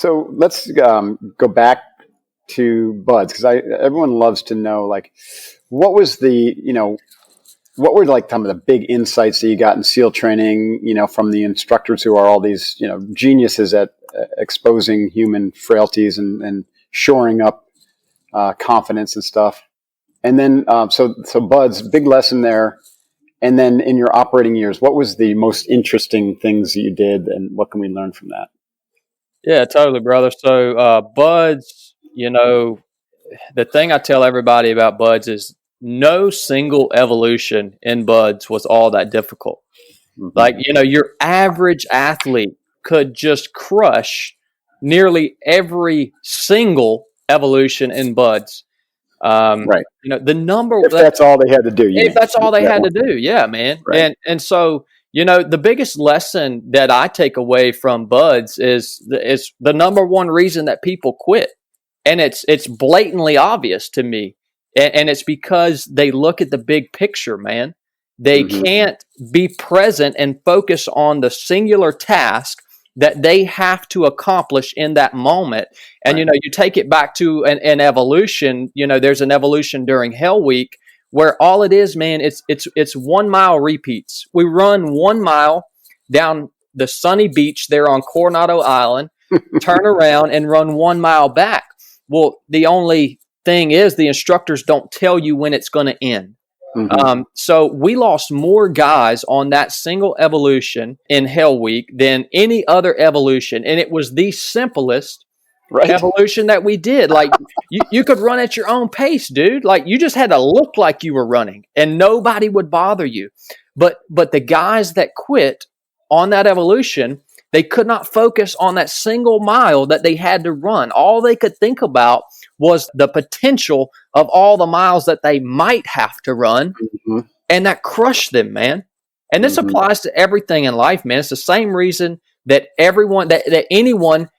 So let's go back to buds because I everyone loves to know like what was the what were like some of the big insights that you got in SEAL training, from the instructors who are all these, geniuses at exposing human frailties and shoring up confidence and stuff. And then, so Bud's big lesson there. And then in your operating years, what was the most interesting things that you did and what can we learn from that? Yeah, totally, brother. So, buds, the thing I tell everybody about buds is no single evolution in buds was all that difficult. Mm-hmm. Like, your average athlete could just crush nearly every single evolution in buds. Right. The number If that's all they had to do, you if mean? that's all they had to do, yeah, man. Right. And so, the biggest lesson that I take away from buds is the number one reason that people quit. And it's blatantly obvious to me. And it's because they look at the big picture, man. They Mm-hmm. can't be present and focus on the singular task that they have to accomplish in that moment. And, Right. you take it back to an evolution, there's an evolution during Hell Week where all it is, man, it's 1 mile repeats. We run 1 mile down the sunny beach there on Coronado Island, turn around and run 1 mile back. Well, the only thing is the instructors don't tell you when it's going to end. Mm-hmm. So we lost more guys on that single evolution in Hell Week than any other evolution. And it was the simplest evolution that we did. Like you could run at your own pace, dude. Like you just had to look like you were running and nobody would bother you. But the guys that quit on that evolution, they could not focus on that single mile that they had to run. All they could think about was the potential of all the miles that they might have to run. Mm-hmm. And that crushed them, man. And this applies to everything in life, man. It's the same reason that anyone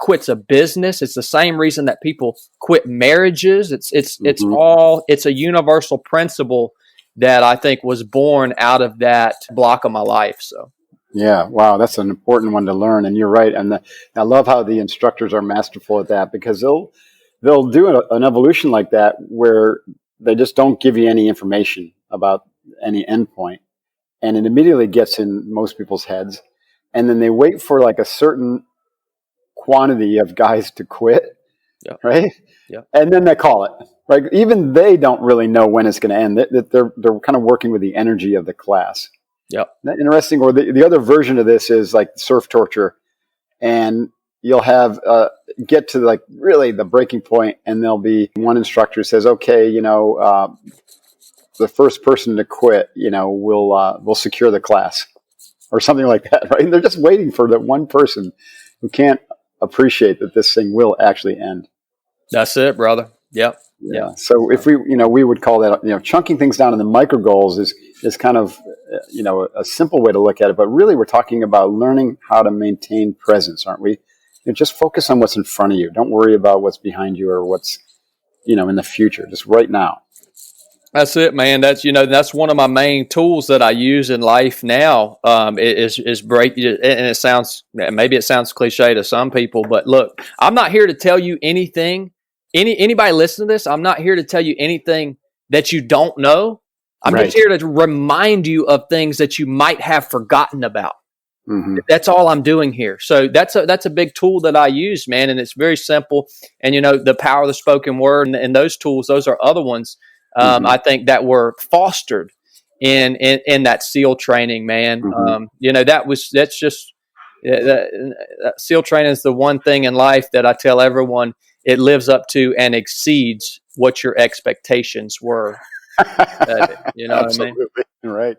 quits a business. It's the same reason that people quit marriages. It's a universal principle that I think was born out of that block of my life. So. Yeah, wow, that's an important one to learn, and you're right. And I love how the instructors are masterful at that because they'll do an evolution like that where they just don't give you any information about any endpoint, and it immediately gets in most people's heads, and then they wait for like a certain quantity of guys to quit, right? Yeah, and then they call it. Like even they don't really know when it's going to end. They're kind of working with the energy of the class. Yep. Interesting. Or the other version of this is like surf torture, and you'll have get to like really the breaking point, and there'll be one instructor says, "Okay, the first person to quit, will secure the class," or something like that, right? And they're just waiting for that one person who can't appreciate that this thing will actually end. That's it, brother. Yep. Yeah. So if we would call that, chunking things down into micro goals is kind of, a simple way to look at it. But really, we're talking about learning how to maintain presence, aren't we? Just focus on what's in front of you. Don't worry about what's behind you or what's, in the future. Just right now. That's it, man. That's one of my main tools that I use in life now. Is break, and it sounds cliche to some people, but look, I'm not here to tell you anything. Anybody listen to this? I'm not here to tell you anything that you don't know. I'm just here to remind you of things that you might have forgotten about. Mm-hmm. That's all I'm doing here. So that's a big tool that I use, man, and it's very simple. And the power of the spoken word and those tools, those are other ones. I think that were fostered in that SEAL training, man. Mm-hmm. SEAL training is the one thing in life that I tell everyone it lives up to and exceeds what your expectations were. Absolutely. What I mean? Right.